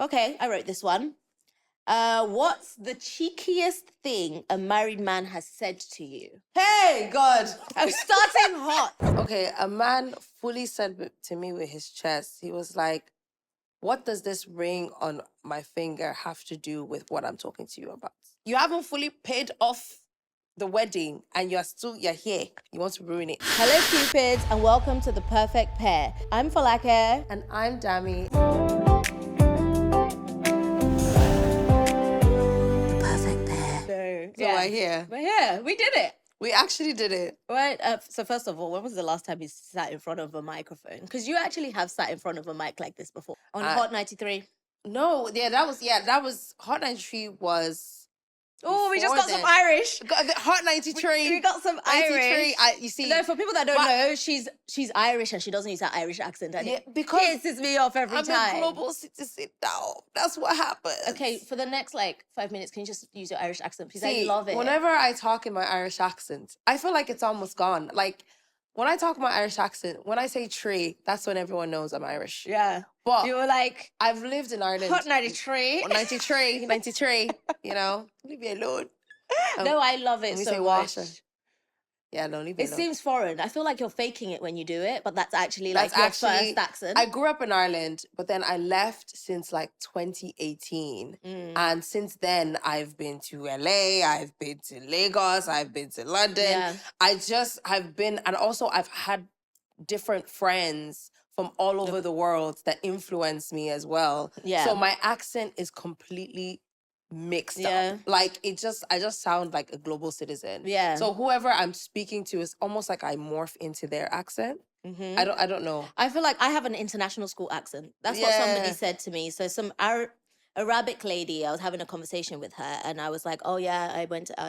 Okay, I wrote this one. What's the cheekiest thing a married man has said to you? Hey, God. I'm starting hot. Okay, a man fully said to me with his chest, he was like, what does this ring on my finger have to do with what I'm talking to you about? You haven't fully paid off the wedding and you're here. You want to ruin it. Hello, Cupids, and welcome to The Perfect Pair. I'm Folake. And I'm Dami. The Perfect Pair. So we're here. We're here. We did it. We actually did it. Right. So first of all, when was the last time you sat in front of a microphone? Because you actually have sat in front of a mic like this before. On Hot 93. No, that was Hot 93 was. Oh, we just got some Irish. Hot 93. We got some 93. Irish. You see. No, for people that don't know, she's Irish and she doesn't use that Irish accent. And it pisses me off every time. I'm a global citizen now. That's what happens. Okay, for the next 5 minutes, can you just use your Irish accent? Please, I love it. Whenever I talk in my Irish accent, I feel like it's almost gone. Like, when I talk my Irish accent, when I say tree, that's when everyone knows I'm Irish. Yeah. But you were like, I've lived in Ireland. Hot 93. 93, you know? Leave me alone. No, I love it so much. Yeah, no, leave me alone. It seems foreign. I feel like you're faking it when you do it, but that's actually your first accent. I grew up in Ireland, but then I left since 2018. And since then, I've been to LA, I've been to Lagos, I've been to London. Yeah. I've been, and also I've had different friends from all over the world that influence me as well. Yeah. So my accent is completely mixed up. I just sound like a global citizen. Yeah. So whoever I'm speaking to is almost like I morph into their accent. Mm-hmm. I don't know. I feel like I have an international school accent. That's what somebody said to me. So some Arabic lady, I was having a conversation with her and I was like, oh yeah, I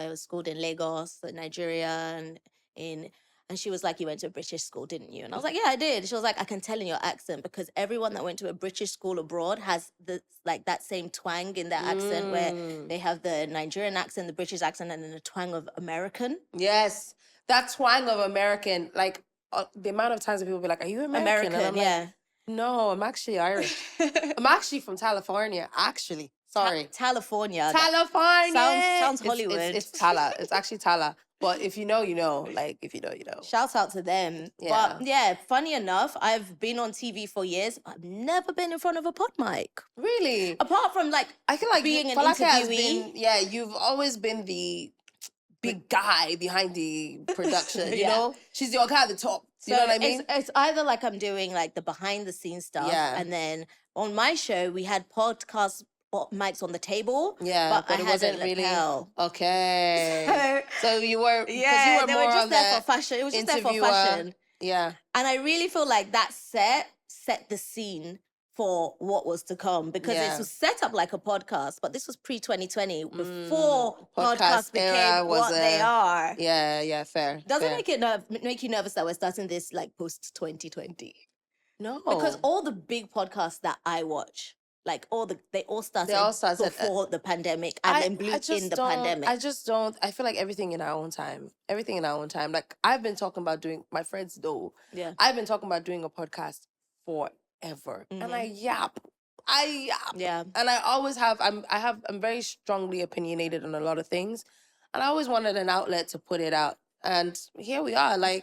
was schooled in Lagos, Nigeria, and she was like, you went to a British school, didn't you? And I was like, yeah, I did. She was like, I can tell in your accent because everyone that went to a British school abroad has that same twang in their accent where they have the Nigerian accent, the British accent, and then the twang of American. Yes, that twang of American. The amount of times that people be like, are you American? And I'm like, no, I'm actually Irish. I'm actually from California, actually. Sorry. California. Sounds Hollywood. It's Tala. It's actually Tala. But if you know, you know. If you know, you know. Shouts out to them. Yeah. But yeah, funny enough, I've been on TV for years. I've never been in front of a pod mic. Really? Apart from I feel like being an interviewee. You've always been the big guy behind the production, you know? She's the guy at the top. You know what I mean? It's either I'm doing the behind the scenes stuff. Yeah. And then on my show, we had podcast mics on the table. Yeah, but it wasn't really okay. So you were they were just there for fashion. It was just there for fashion. Yeah, and I really feel like that set the scene for what was to come because it was set up like a podcast, but this was pre-2020 before podcasts became what they are. Yeah, fair. Doesn't make you nervous that we're starting this post 2020? No, because all the big podcasts that I watch. They all started before the pandemic and then blew in the pandemic. I feel like everything in our own time. I've been talking about my friends know. Yeah. I've been talking about doing a podcast forever. Mm-hmm. And I yap. Yeah. And I always have, I'm very strongly opinionated on a lot of things. And I always wanted an outlet to put it out. And here we are. I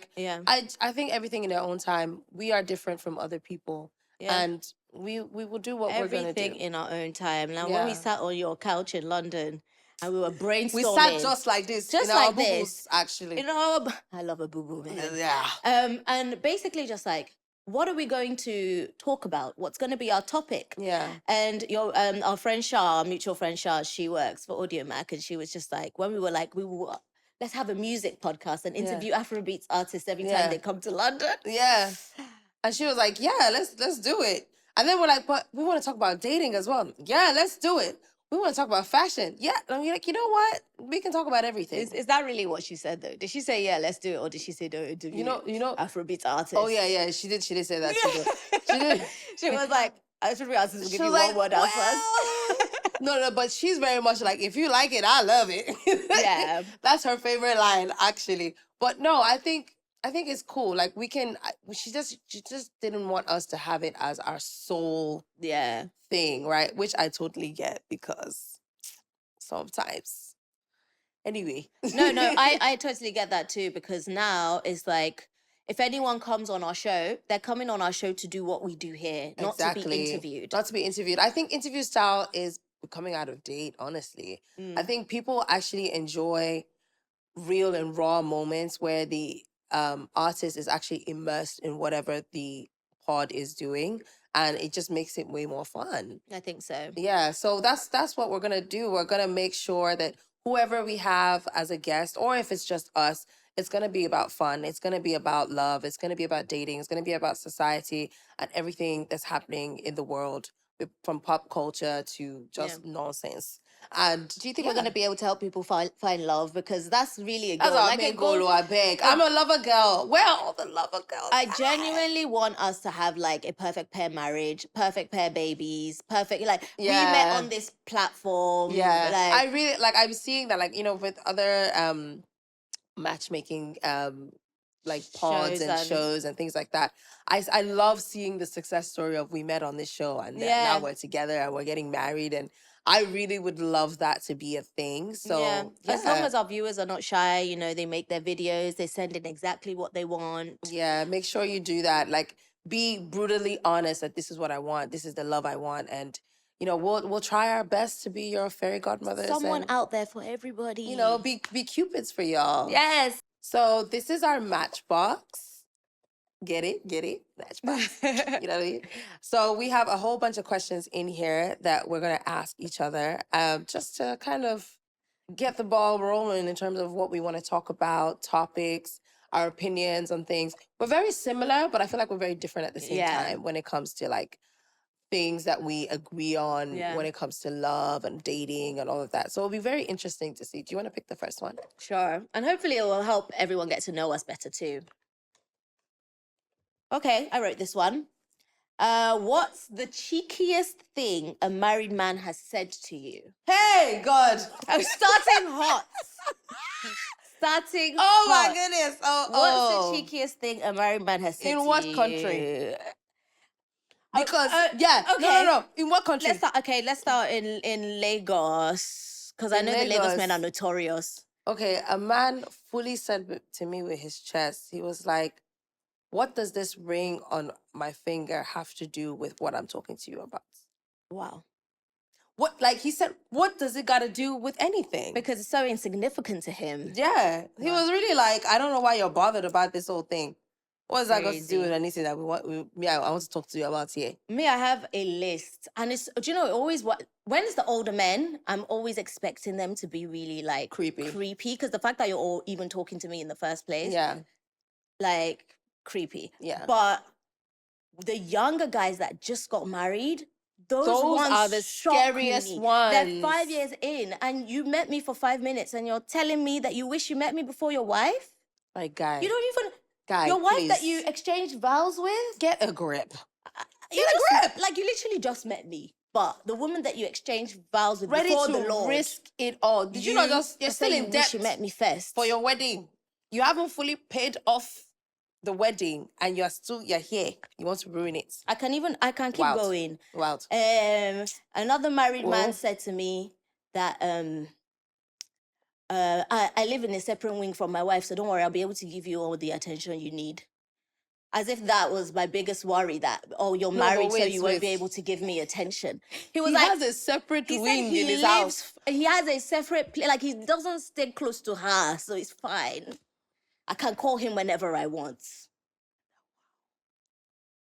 think everything in their own time. We are different from other people. Yeah. And we will do what we're going to do. Everything in our own time. Now, when we sat on your couch in London and we were brainstorming. We sat just like this. Just in like our this. Actually. I love a boo-boo, man. Yeah. And basically just what are we going to talk about? What's going to be our topic? Yeah. And our friend Shah, our mutual friend Shah, she works for Audio Mac, and she was just when we were let's have a music podcast and interview Afrobeats artists every time they come to London. Yeah. And she was like, yeah, let's do it. And then we're like, but we want to talk about dating as well. Yeah, let's do it. We want to talk about fashion. Yeah. And we're like, you know what? We can talk about everything. Is that really what she said, though? Did she say, yeah, let's do it? Or did she say, don't interview Afrobeats artists? Oh, yeah. She did say that. She did. She was like, Afrobeats artists will give you one word answers. No, but she's very much like, if you like it, I love it. Yeah. That's her favorite line, actually. But no, I think I think it's cool. Like she just didn't want us to have it as our sole thing, right? Which I totally get because sometimes. Anyway. No, I totally get that too, because now it's like, if anyone comes on our show, they're coming on our show to do what we do here, not to be interviewed. Not to be interviewed. I think interview style is becoming out of date, honestly. I think people actually enjoy real and raw moments where the artist is actually immersed in whatever the pod is doing, and it just makes it way more fun. I think so. Yeah, so that's what we're gonna do. We're gonna make sure that whoever we have as a guest, or if it's just us, it's gonna be about fun. It's gonna be about love. It's gonna be about dating. It's gonna be about society and everything that's happening in the world, from pop culture to just nonsense. And do you think we're going to be able to help people find love? Because that's really a goal. That's our main goal, I beg. I'm a lover girl. Where are all the lover girls? I genuinely want us to have like a perfect pair marriage, perfect pair babies, perfect, like we met on this platform. Yeah. Like, I really, like, I'm seeing that, like, you know, with other matchmaking like pods and shows and things like that. I love seeing the success story of we met on this show and now we're together and we're getting married, and I really would love that to be a thing. So as long as our viewers are not shy, you know, they make their videos, they send in exactly what they want. Yeah, make sure you do that. Like, be brutally honest that this is what I want, this is the love I want, and you know, we'll try our best to be your fairy godmothers. Someone out there for everybody. You know, be cupids for y'all. Yes. So this is our matchbox. Get it? Matchbox. You know what I mean? So we have a whole bunch of questions in here that we're going to ask each other, just to kind of get the ball rolling in terms of what we want to talk about, topics, our opinions on things. We're very similar, but I feel like we're very different at the same time when it comes to like things that we agree on when it comes to love and dating and all of that. So it'll be very interesting to see. Do you want to pick the first one? Sure. And hopefully it will help everyone get to know us better too. Okay, I wrote this one. What's the cheekiest thing a married man has said to you? Hey, God. I'm starting hot. My goodness. What's the cheekiest thing a married man has said to you? In what country? Because okay. No. In what country? Let's start in Lagos, because I know the Lagos men are notorious. Okay, a man fully said to me with his chest, he was like, "What does this ring on my finger have to do with what I'm talking to you about?" Wow. What, like he said, what does it got to do with anything? Because it's so insignificant to him. Yeah, he was really like, I don't know why you're bothered about this whole thing. What has that got to do with anything that I want to talk to you about here? Me, I have a list. And it's, do you know, always when it's the older men, I'm always expecting them to be really like creepy. Because the fact that you're all even talking to me in the first place. Yeah. Like creepy. Yeah. But the younger guys that just got married, those ones are the scariest ones. They're 5 years in and you met me for 5 minutes and you're telling me that you wish you met me before your wife? Like, guy. You don't even... Guy, your wife please. that you exchanged vows with? Get a grip. Get a grip. Like, you literally just met me. But the woman that you exchanged vows with before the Lord... risk it all. Did you not just... You're still in debt. You met me first. For your wedding. You haven't fully paid off the wedding and you're here. You want to ruin it. I can't keep going. Wild. Another married man said to me that I live in a separate wing from my wife, so don't worry, I'll be able to give you all the attention you need. As if that was my biggest worry, that, you're married, so you won't be able to give me attention. He has a separate wing in his house. He has a separate place, like he doesn't stay close to her, so it's fine. I can call him whenever I want.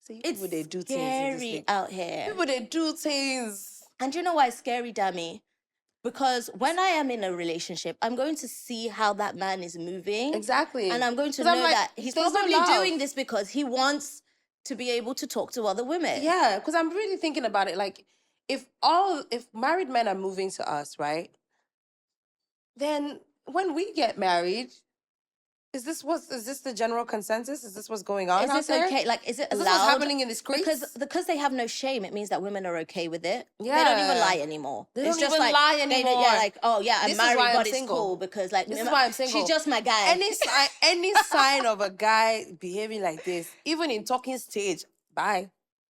See, people, they do scary things out here. People, they do things. And you know why it's scary, Dami? Because when I am in a relationship, I'm going to see how that man is moving. Exactly. And I'm going to know that he's probably doing this because he wants to be able to talk to other women. Yeah, because I'm really thinking about it. Like, if married men are moving to us, right? Then when we get married, Is this the general consensus? Is this what's going on? Is this okay? Like, is it allowed? Is this what's happening in the streets? Because they have no shame, it means that women are okay with it. Yeah. They don't even lie anymore. They don't even lie anymore. Yeah, like, oh yeah, I'm This is married, why I'm but it's single. cool because like This is why I'm single. she's just my guy. Any sign of a guy behaving like this, even in talking stage, bye.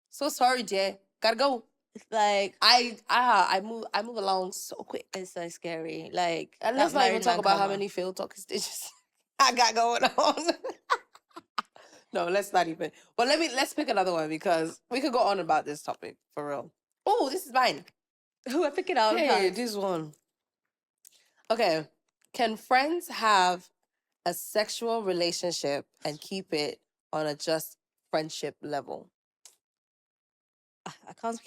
So sorry, Jay. Gotta go. Like I move along so quick. It's so scary. Like, and let's not even talk about how many failed talking stages I got going on. No, let's not even. But let's pick another one because we could go on about this topic for real. Oh, this is mine. Who I pick it out? Hey, this one. Okay, can friends have a sexual relationship and keep it on a just friendship level? I can't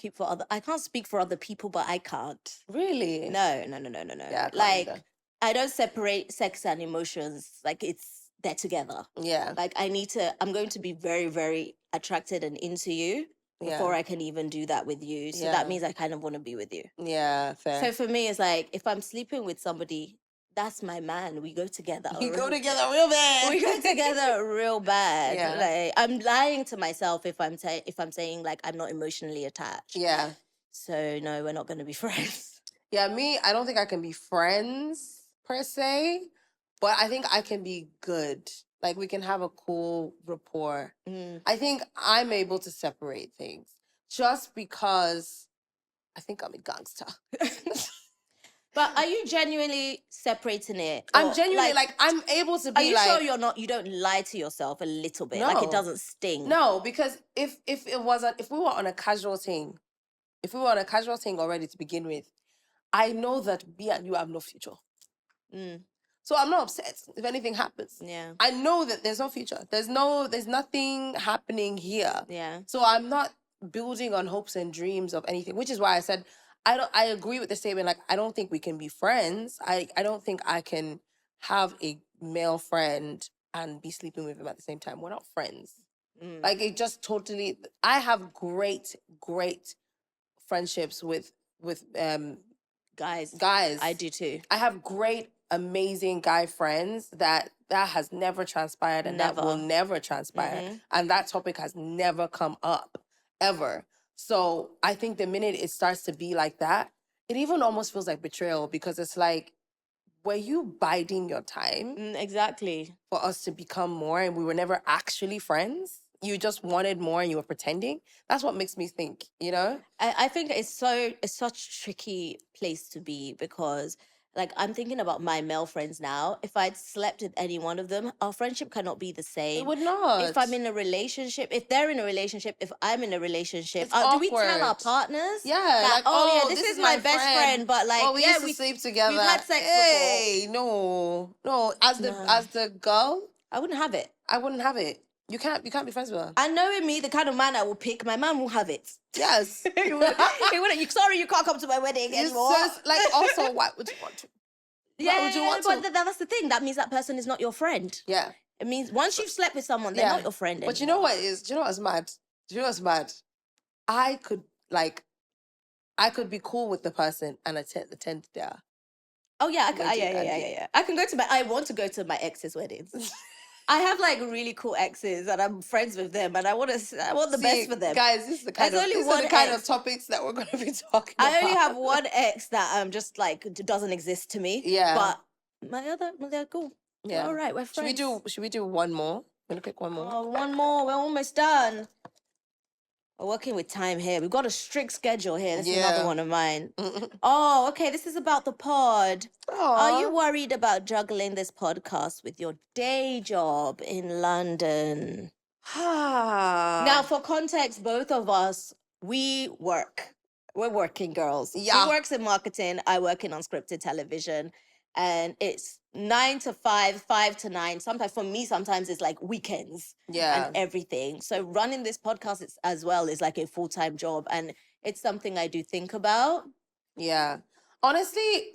speak for other people, but I can't. Really? No. Yeah, like I don't separate sex and emotions. Like they're together. Yeah. Like I'm going to be very, very attracted and into you before I can even do that with you. So that means I kind of want to be with you. Yeah, fair. So for me, it's like if I'm sleeping with somebody, that's my man. We go together. We go together real bad. We go together real bad. Yeah. Like I'm lying to myself if I'm saying like I'm not emotionally attached. Yeah. So no, we're not going to be friends. Yeah, I don't think I can be friends per se, but I think I can be good. Like we can have a cool rapport. I think I'm able to separate things just because I think I'm a gangster. But are you genuinely separating it? I'm genuinely like I'm able to be. Are you sure you don't lie to yourself a little bit? No. Like it doesn't sting. No, because if we were on a casual thing, already to begin with, I know that me and you have no future. So I'm not upset if anything happens. Yeah. I know that there's no future. There's nothing happening here. Yeah. So I'm not building on hopes and dreams of anything, which is why I said I agree with the statement. Like, I don't think we can be friends. I don't think I can have a male friend and be sleeping with him at the same time. We're not friends. Like, it just totally. I have great friendships with guys. I do too. I have great, amazing guy friends that has never transpired and that will never transpire. And that topic has never come up ever. So I think the minute it starts to be like that, it even almost feels like betrayal because it's like, were you biding your time? Exactly. For us to become more and we were never actually friends? You just wanted more and you were pretending? That's what makes me think, you know? I think it's such a tricky place to be because like I'm thinking about my male friends now. If I'd slept with any one of them, our friendship cannot be the same. It would not. If I'm in a relationship, if they're in a relationship, if I'm in a relationship, do we tell our partners? Yeah, that, like, this is my best friend, but like, we used to sleep together. We've had sex before. No. As the girl, I wouldn't have it. I wouldn't have it. You can't be friends with her. And knowing me, the kind of man I will pick, my man will have it. Yes. He wouldn't. Sorry, you can't come to my wedding anymore. Like, also, why would you want to? Yeah, but that's the thing. That means that person is not your friend. Yeah. It means once you've slept with someone, they're not your friend anymore. But you know what is? Do you know what's mad? I could be cool with the person and attend their. Oh yeah, I can go to I want to go to my ex's weddings. I have like really cool exes and I'm friends with them and I want the best for them. Guys, this is the kind of topics that we're going to be talking about. I only have one ex that just like doesn't exist to me. Yeah. But they're cool. Yeah. We're all right, we're friends. Should we do one more? I'm going to pick one more. Oh, one more. We're almost done. We're working with time here. We've got a strict schedule here. This is another one of mine. Oh, okay. This is about the pod. Aww. Are you worried about juggling this podcast with your day job in London? Now, for context, both of us, we work. We're working girls. Yeah. She works in marketing. I work in unscripted television. And it's 9 to 5, 5 to 9. Sometimes it's like weekends and everything. So running this podcast as well is like a full-time job. And it's something I do think about. Yeah. Honestly,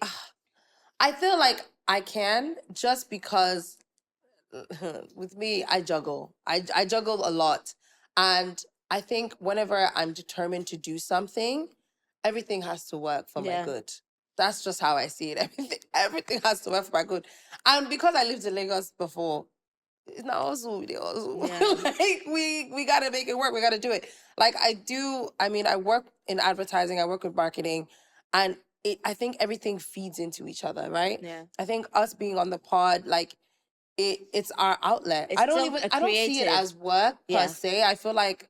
I feel like I can just because with me, I juggle. I juggle a lot. And I think whenever I'm determined to do something, everything has to work for my good. That's just how I see it. Everything has to work for my good. And because I lived in Lagos before, it's not also like we gotta make it work. We gotta do it. Like I work in advertising, I work with marketing, and I think everything feeds into each other, right? Yeah. I think us being on the pod, like it's our outlet. It's I don't see it as work per se. I feel like,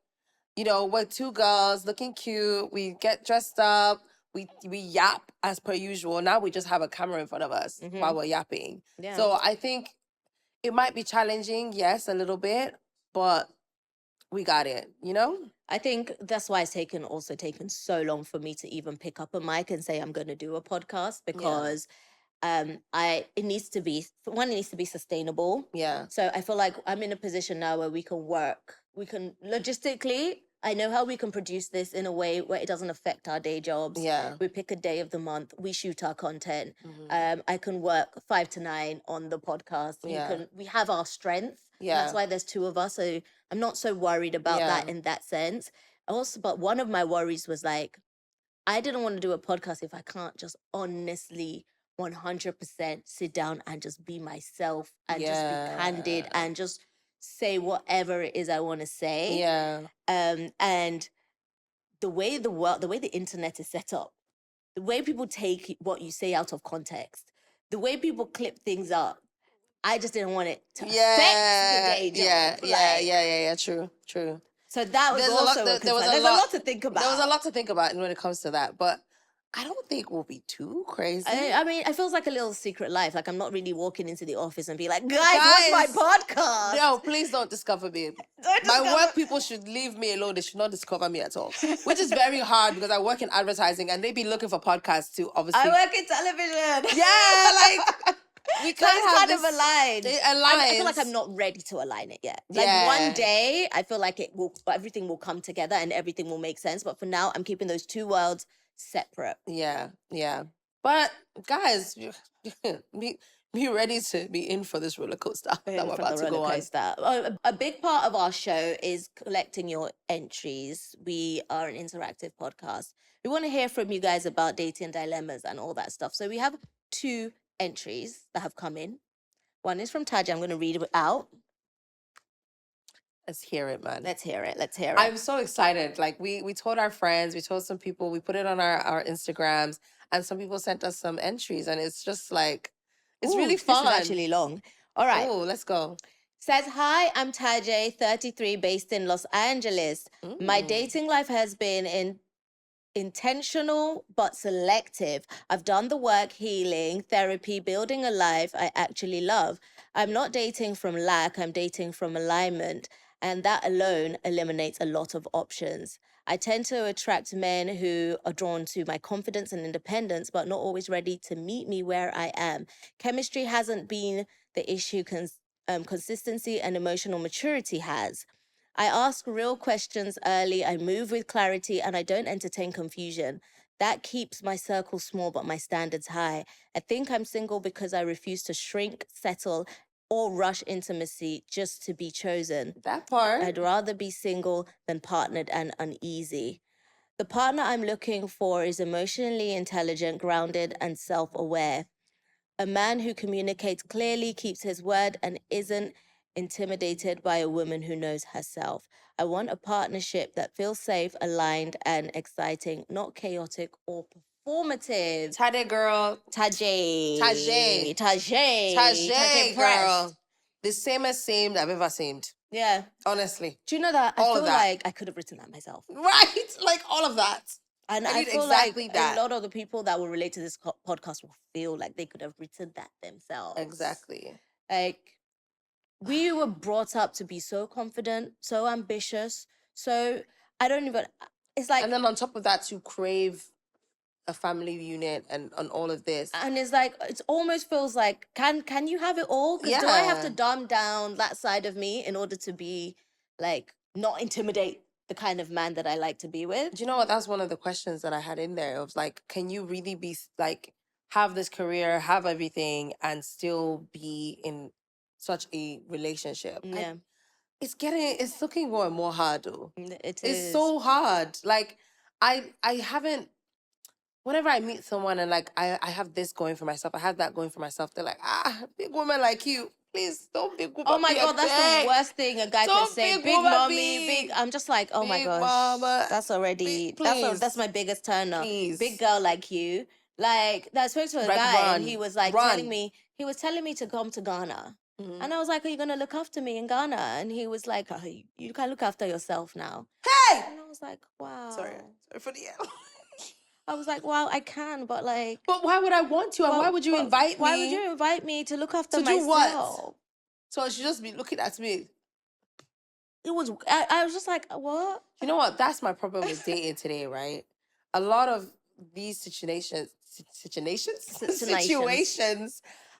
we're two girls looking cute, we get dressed up, we yap as per usual. Now we just have a camera in front of us while we're yapping. Yeah. So I think it might be challenging, yes, a little bit, but we got it, I think that's why it's taken so long for me to even pick up a mic and say I'm going to do a podcast, because it needs to be sustainable. Yeah. So I feel like I'm in a position now where we can logistically, I know how we can produce this in a way where it doesn't affect our day jobs. Yeah. We pick a day of the month, we shoot our content. I can work 5 to 9 on the podcast. Yeah. We have our strength. Yeah. And that's why there's 2 of us. So I'm not so worried about that in that sense. Also, but one of my worries was like, I didn't want to do a podcast if I can't just honestly 100% sit down and just be myself and just be candid and just say whatever it is I want to say. Yeah. And the way the internet is set up, the way people take what you say out of context, the way people clip things up, I just didn't want it to affect the day job. Yeah. True. So that was there's a lot to think about. There was a lot to think about when it comes to that, but I don't think we'll be too crazy. I mean, it feels like a little secret life. Like I'm not really walking into the office and be like, guys, watch my podcast. No, please don't discover me. My work people should leave me alone. They should not discover me at all. Which is very hard because I work in advertising and they be looking for podcasts too, obviously. I work in television. Yeah, like we can't have kind of aligned. It aligns. I feel like I'm not ready to align it yet. Like one day, I feel like everything will come together and everything will make sense. But for now, I'm keeping those 2 worlds separate. Yeah. But guys, be ready to be in for this roller coaster that we're about to go on. A big part of our show is collecting your entries. We are an interactive podcast. We want to hear from you guys about dating dilemmas and all that stuff. So we have 2 entries that have come in. One is from Taja. I'm going to read it out. Let's hear it, man. Let's hear it. I'm so excited. Like we told our friends, we told some people, we put it on our Instagrams, and some people sent us some entries, and it's just like, it's really fun. This is actually long. All right. Oh, let's go. Says, hi, I'm Taja, 33, based in Los Angeles. My dating life has been intentional but selective. I've done the work, healing, therapy, building a life I actually love. I'm not dating from lack, I'm dating from alignment. And that alone eliminates a lot of options. I tend to attract men who are drawn to my confidence and independence, but not always ready to meet me where I am. Chemistry hasn't been the issue, consistency and emotional maturity has. I ask real questions early, I move with clarity, and I don't entertain confusion. That keeps my circle small, but my standards high. I think I'm single because I refuse to shrink, settle, or rush intimacy just to be chosen. That part. I'd rather be single than partnered and uneasy. The partner I'm looking for is emotionally intelligent, grounded, and self-aware. A man who communicates clearly, keeps his word, and isn't intimidated by a woman who knows herself. I want a partnership that feels safe, aligned, and exciting, not chaotic or performative. Tade, girl. Taje, girl. The same I've ever seemed. Yeah. Honestly. Do you know that? I feel like I could have written that myself. Right? Like all of that. And I feel exactly like that. A lot of the people that will relate to this podcast will feel like they could have written that themselves. Exactly. Like, we were brought up to be so confident, so ambitious, so it's like... And then on top of that, to crave a family unit and all of this. And it's like, it almost feels like, can you have it all? Because do I have to dumb down that side of me in order to be, like, not intimidate the kind of man that I like to be with? Do you know what? That's one of the questions that I had in there. It was like, can you really be, like, have this career, have everything, and still be in such a relationship? Yeah. It's looking more and more hard, though. It's so hard. Like, I haven't... whenever I meet someone and like I have this going for myself, I have that going for myself, they're like, big woman like you. Please don't big woman. Oh my God, that's the worst thing a guy can say. Big mommy, big. I'm just like, oh my gosh, mama, that's already that's my biggest turner. Please. Big girl like you. Like that. I spoke to a guy and he was like telling me to come to Ghana. And I was like, are you gonna look after me in Ghana? And he was like, oh, you can look after yourself now. Hey! And I was like, wow. Sorry for the yell. I was like, wow, I can, but like. But why would I want to? And why would you invite me? Why would you invite me to look after myself? To do what? So I should just be looking at me. It was, I was just like, what? You know what? That's my problem with dating today, right? A lot of these situations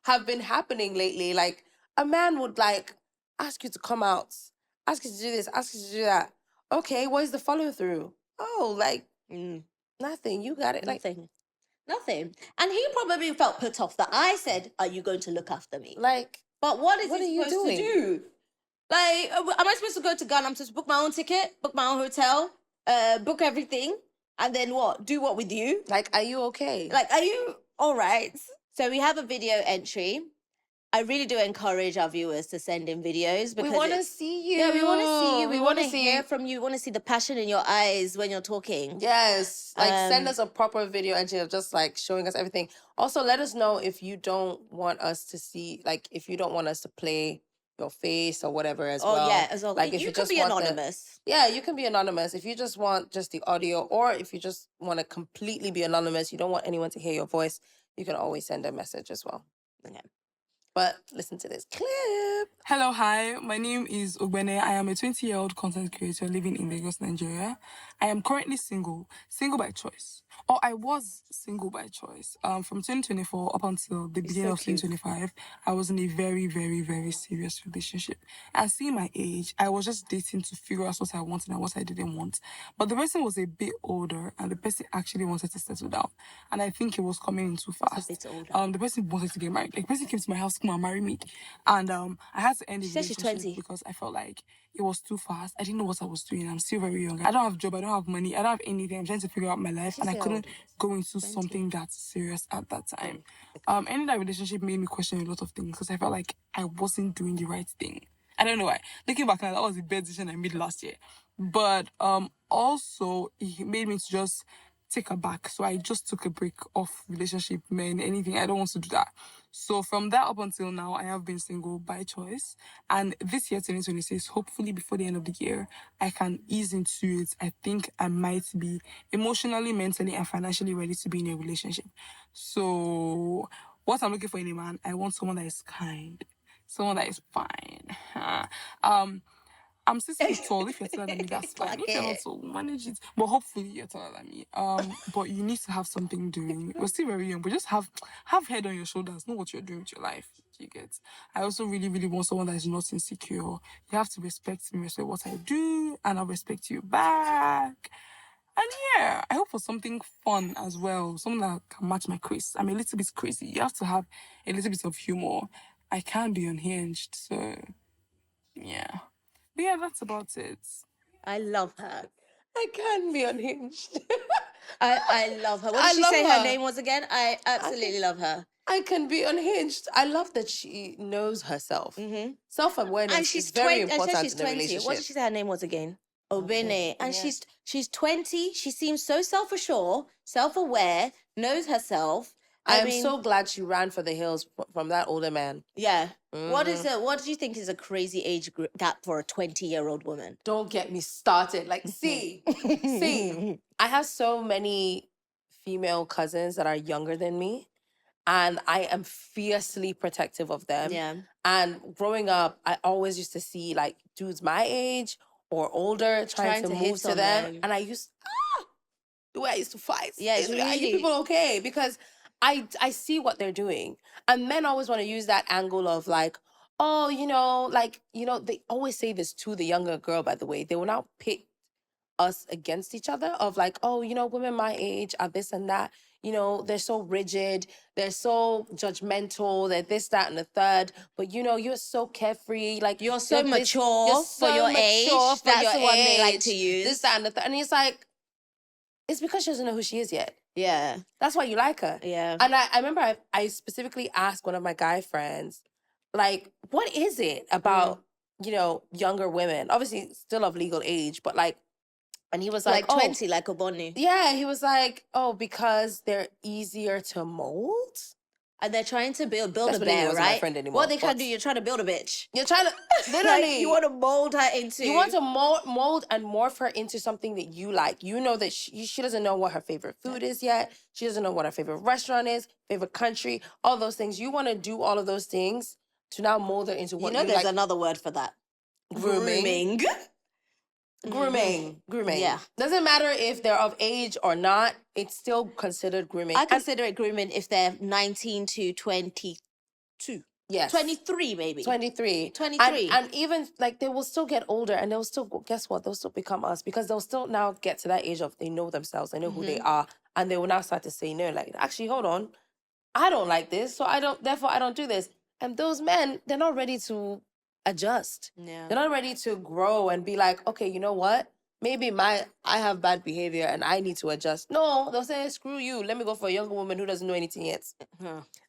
have been happening lately. Like, a man would like ask you to come out, ask you to do this, ask you to do that. Okay, what is the follow through? Oh, like nothing. You got it. Nothing. And he probably felt put off that I said, are you going to look after me? Like, but what are you supposed to do? Like, am I supposed to go to Ghana? I'm supposed to book my own ticket, book my own hotel, book everything, and then what? Do what with you? Like, are you okay? Like, are you all right? So we have a video entry. I really do encourage our viewers to send in videos because we want to see you. Yeah, we want to see you. We want to hear from you. We want to see the passion in your eyes when you're talking. Yes. Like, send us a proper video entry of just like showing us everything. Also, let us know if you don't want us to see, like, if you don't want us to play your face or whatever as well. Oh, yeah, as well. Like, if you could be anonymous. Yeah, you can be anonymous. If you just want just the audio, or if you just want to completely be anonymous, you don't want anyone to hear your voice, you can always send a message as well. Okay. But listen to this clip. Hello, hi. My name is Ogbene. I am a 20-year-old content creator living in Lagos, Nigeria. I am currently single by choice. Or I was single by choice. From 2024 up until the beginning of 2025, I was in a very, very, very serious relationship. And seeing my age, I was just dating to figure out what I wanted and what I didn't want. But the person was a bit older, and the person actually wanted to settle down. And I think it was coming in too fast. A bit older. The person wanted to get married. Like, the person came to my house to come and marry me. And I had to end the relationship she's 20. because I felt like it was too fast. I didn't know what I was doing. I'm still very young. I don't have a job. I don't have money. I don't have anything. I'm trying to figure out my life. And I couldn't go into something that's serious at that time. Ending that relationship made me question a lot of things because I felt like I wasn't doing the right thing. I don't know why. Looking back now, that was the best decision I made last year. But also, it made me to just take a back. So I just took a break off relationship, men, anything. I don't want to do that. So from that up until now, I have been single by choice. And this year, 2026, hopefully before the end of the year, I can ease into it. I think I might be emotionally, mentally, and financially ready to be in a relationship. So what I'm looking for in a man, I want someone that is kind, someone that is fine. I'm 6 feet tall. If you're taller than me, that's fine. If you're not, so manage it. But hopefully you're taller than me. But you need to have something doing. We're still very young, but just have head on your shoulders. Know what you're doing with your life. You get. I also really, really want someone that is not insecure. You have to respect me, respect what I do, and I'll respect you back. And yeah, I hope for something fun as well. Something that can match my craze. I'm a little bit crazy. You have to have a little bit of humor. I can't be unhinged, so yeah. But yeah, that's about it. I love her. I can be unhinged. I love her. What did she say her name was again? I absolutely love her. I can be unhinged. I love that she knows herself. Mm-hmm. Self-awareness is very important in a relationship. What did she say her name was again? Obene. And she's 20. She seems so self-assured, self-aware, knows herself. I mean, so glad she ran for the hills from that older man. Yeah. Mm-hmm. What do you think is a crazy age gap for a 20-year-old woman? Don't get me started. Like, see, I have so many female cousins that are younger than me, and I am fiercely protective of them. Yeah. And growing up, I always used to see like dudes my age or older trying to move to them. And I used the way I used to fight. Yeah, it's really... Are you people okay? Because I see what they're doing. And men always want to use that angle of like, oh, they always say this to the younger girl, by the way. They will now pit us against each other of like, oh, women my age are this and that. They're so rigid. They're so judgmental. They're this, that, and the third. But, you're so carefree. Like, you're so mature for your age. That's the one they like to use. This, that, and the third. And it's like, it's because she doesn't know who she is yet. Yeah. That's why you like her. Yeah. And I remember I specifically asked one of my guy friends, like, what is it about, you know, younger women? Obviously still of legal age, but like, and he was like 20, like Oboni. Yeah, he was like, oh, because they're easier to mold? And they're trying to build That's a when he bear, wasn't my right? friend anymore, What they trying but- to do, you're trying to build a bitch. You're trying to, literally. Like, you want to mold her into... You want to mold and morph her into something that you like. You know that she doesn't know what her favorite food is yet. She doesn't know what her favorite restaurant is, favorite country, all those things. You want to do all of those things to now mold her into what you there's like. Another word for that. Grooming. Grooming. Yeah. Doesn't matter if they're of age or not. It's still considered grooming. I consider it grooming if they're 19 to 22. Yes. 23 maybe. 23. 23. And even, like, they will still get older and they'll still, guess what? They'll still become us because they'll still now get to that age of they know themselves, they know who they are, and they will now start to say no, like, actually, hold on. I don't like this, so therefore I don't do this. And those men, they're not ready to adjust. Yeah. They're not ready to grow and be like, okay, you know what? Maybe I have bad behavior and I need to adjust. No, they'll say, screw you. Let me go for a younger woman who doesn't know anything yet.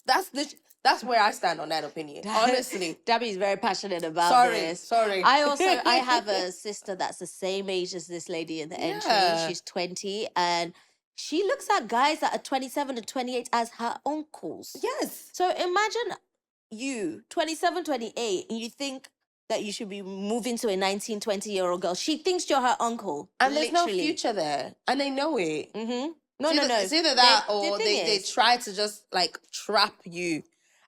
That's where I stand on that opinion. Honestly. Dami's very passionate about this. Sorry. I have a sister that's the same age as this lady in the entry. She's 20 and she looks at guys that are 27 and 28 as her uncles. Yes. So imagine you, 27, 28, and you think that you should be moving to a 19, 20-year-old girl. She thinks you're her uncle. And there's no future there. And they know it. Mm-hmm. No. It's either that or they try to just, like, trap you.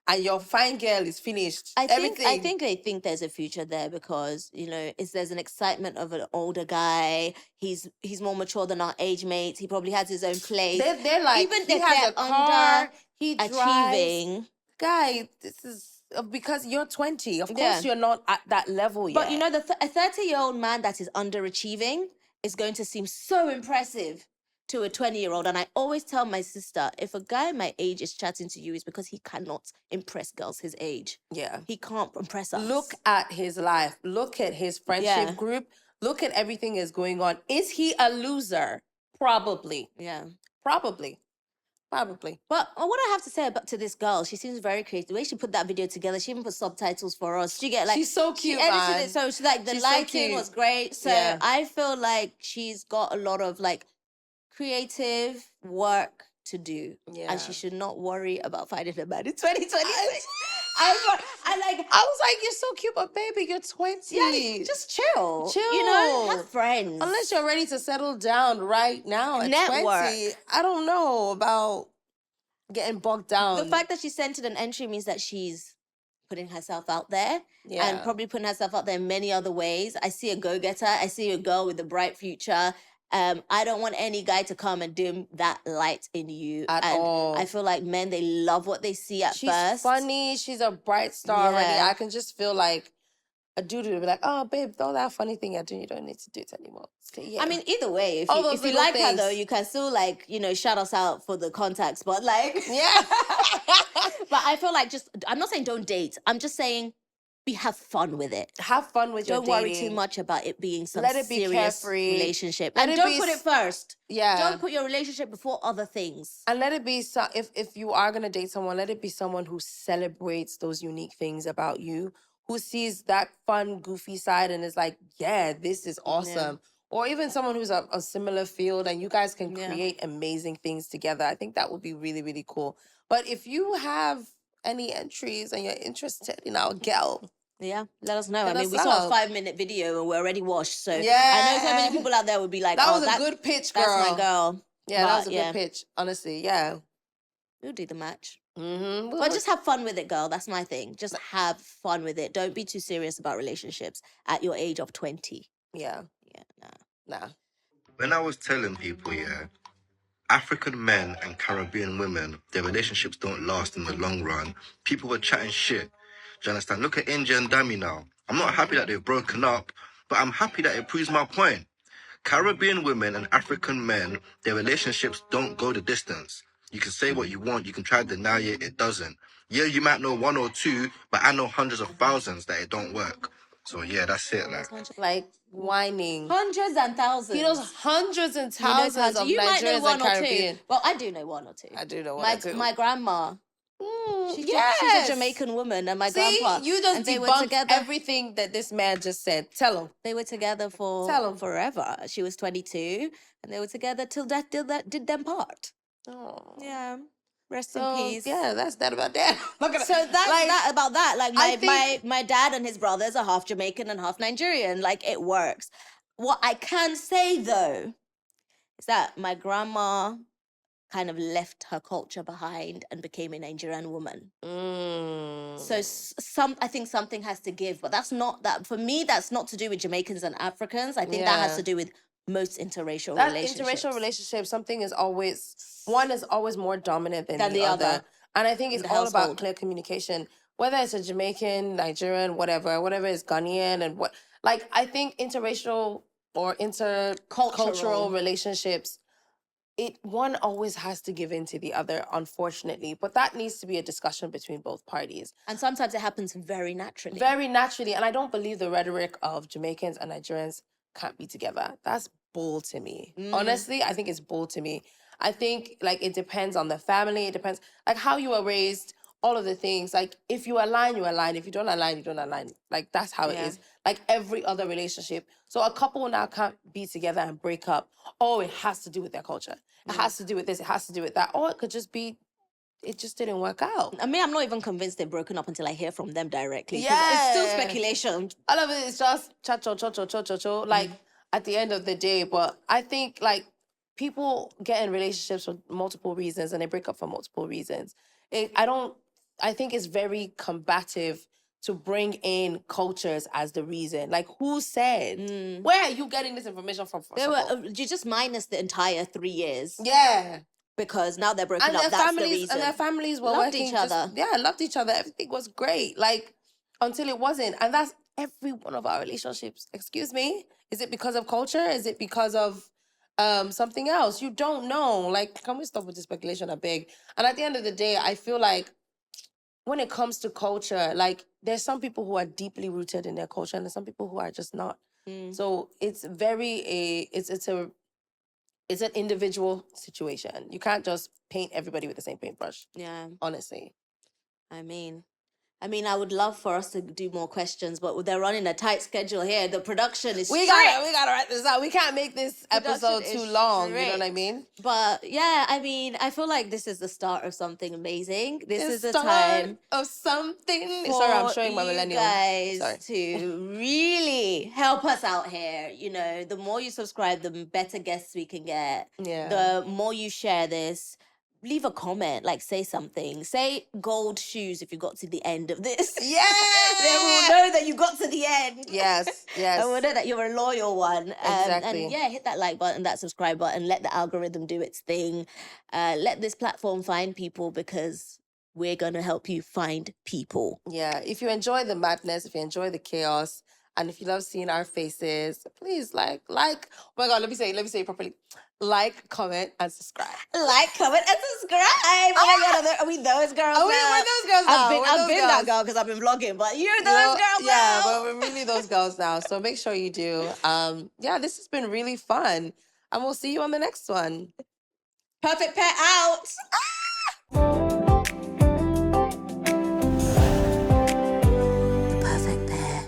And your fine girl is finished. I think they think there's a future there because, you know, there's an excitement of an older guy. He's more mature than our age mates. He probably has his own place. They're like, even he has a car, he drives. Achieving. Guy, this is because you're 20. Of course you're not at that level yet. But, you know, a 30-year-old man that is underachieving is going to seem so impressive to a 20-year-old. And I always tell my sister, if a guy my age is chatting to you, it's because he cannot impress girls his age. Yeah. He can't impress us. Look at his life. Look at his friendship group. Look at everything that's going on. Is he a loser? Probably. Yeah. Probably. But what I have to say to this girl, she seems very creative. The way she put that video together, she even put subtitles for us. She get like she's so cute, she edited it, so she's like the lighting was great. So I feel like she's got a lot of like creative work to do, and she should not worry about finding a man in 2026. I was like, you're so cute, but baby, you're 20. Yeah, just chill. You know, have friends. Unless you're ready to settle down right now at 20. I don't know about getting bogged down. The fact that she sent it an entry means that she's putting herself out there and probably putting herself out there in many other ways. I see a go-getter. I see a girl with a bright future. I don't want any guy to come and dim that light in you. At all. I feel like men, they love what they see at first. She's funny. She's a bright star already. I can just feel like a dude would be like, oh, babe, all that funny thing you're doing, you don't need to do it anymore. So, I mean, either way, if you like her, though, you can still, like, you know, shout us out for the contacts. But, like... Yeah. But I feel like I'm not saying don't date. I'm just saying... have fun with it. Have fun with your dating. Don't worry too much about it being some Let it be serious carefree. relationship. And don't put it first. Yeah. Don't put your relationship before other things. And let it be, if you are going to date someone, let it be someone who celebrates those unique things about you, who sees that fun, goofy side and is like, yeah, this is awesome. Yeah. Or even someone who's a similar field and you guys can create amazing things together. I think that would be really, really cool. But if you have any entries and you're interested in our gal, let us know. We saw a 5-minute video and we're already washed. So I know so many people out there would be like, that was a good pitch, girl. That's my girl. Yeah, that was a good pitch. Honestly, we'll do the match. But just have fun with it, girl. That's my thing. Just have fun with it. Don't be too serious about relationships at your age of 20. Nah. When I was telling people, African men and Caribbean women, their relationships don't last in the long run. People were chatting shit. Do you understand? Look at India and Dami now. I'm not happy that they've broken up, but I'm happy that it proves my point. Caribbean women and African men, their relationships don't go the distance. You can say what you want, you can try to deny it doesn't. Yeah, you might know one or two, but I know hundreds of thousands that it don't work. So yeah, that's it. Like whining. Hundreds and thousands. He knows hundreds and thousands of you Nigerians might know one and or Caribbean. two. Well, I do know one or two. I do know one or two. My grandma. She's a Jamaican woman, and my grandpa. You just debunked everything that this man just said. Tell him. They were together for forever. She was 22, and they were together till death did them part. Oh. Yeah. Rest in peace. Yeah, that's that about that. So that's that about that. Like my dad and his brothers are half Jamaican and half Nigerian. Like, it works. What I can say though is that my grandma kind of left her culture behind and became a Nigerian woman. So I think something has to give, but that's not that for me. That's not to do with Jamaicans and Africans. I think that has to do with most interracial relationships. Interracial relationships, one is always more dominant than the other. And I think it's all about clear communication. Whether it's a Jamaican, Nigerian, whatever is Ghanaian, and what, like, I think interracial or intercultural relationships, one always has to give in to the other, unfortunately. But that needs to be a discussion between both parties. And sometimes it happens very naturally. Very naturally. And I don't believe the rhetoric of Jamaicans and Nigerians can't be together. That's bull to me. Honestly, I think it's bull to me. I think, like, it depends on the family. It depends, like, how you were raised, all of the things. Like, if you align, you align. If you don't align, you don't align. Like, that's how it is. Like, every other relationship. So a couple now can't be together and break up. Oh, it has to do with their culture. It has to do with this. It has to do with that. Or it could just be, it just didn't work out. I mean, I'm not even convinced they've broken up until I hear from them directly. Yeah. It's still speculation. All of it is just cha-cho. Like, at the end of the day. But I think, like, people get in relationships for multiple reasons and they break up for multiple reasons. I think it's very combative to bring in cultures as the reason. Like, who said? Where are you getting this information from? You just minus the entire 3 years. Yeah. Because now they're broken up, that's the reason. And their families were loved each other. Loved each other. Everything was great. Like, until it wasn't. And that's every one of our relationships. Excuse me? Is it because of culture? Is it because of something else? You don't know. Like, can we stop with the speculation, I beg? And at the end of the day, I feel like when it comes to culture, like, there's some people who are deeply rooted in their culture and there's some people who are just not. So it's it's an individual situation. You can't just paint everybody with the same paintbrush. Yeah. Honestly. I mean, I would love for us to do more questions, but they're running a tight schedule here. The production is we gotta write this out. We can't make this episode too long. Strict. You know what I mean? But yeah, I mean, I feel like this is the start of something amazing. This is the time of something. Sorry, I'm showing my millennial guys to really help us out here. You know, the more you subscribe, the better guests we can get. Yeah. The more you share this. Leave a comment, like, say something. Say gold shoes if you got to the end of this. Yeah! Then we'll know that you got to the end. Yes. And we'll know that you're a loyal one. Exactly. And yeah, hit that like button, that subscribe button, let the algorithm do its thing. Let this platform find people because we're going to help you find people. Yeah, if you enjoy the madness, if you enjoy the chaos, and if you love seeing our faces, please like. Oh my God, let me say it properly. Like, comment, and subscribe. Like, comment, and subscribe. Oh my God, are we those girls now? We're those girls now. I've been that girl because I've been vlogging, but you're those girls now. Yeah, but we're really those girls now. So make sure you do. Yeah, this has been really fun. And we'll see you on the next one. Perfect Pet out.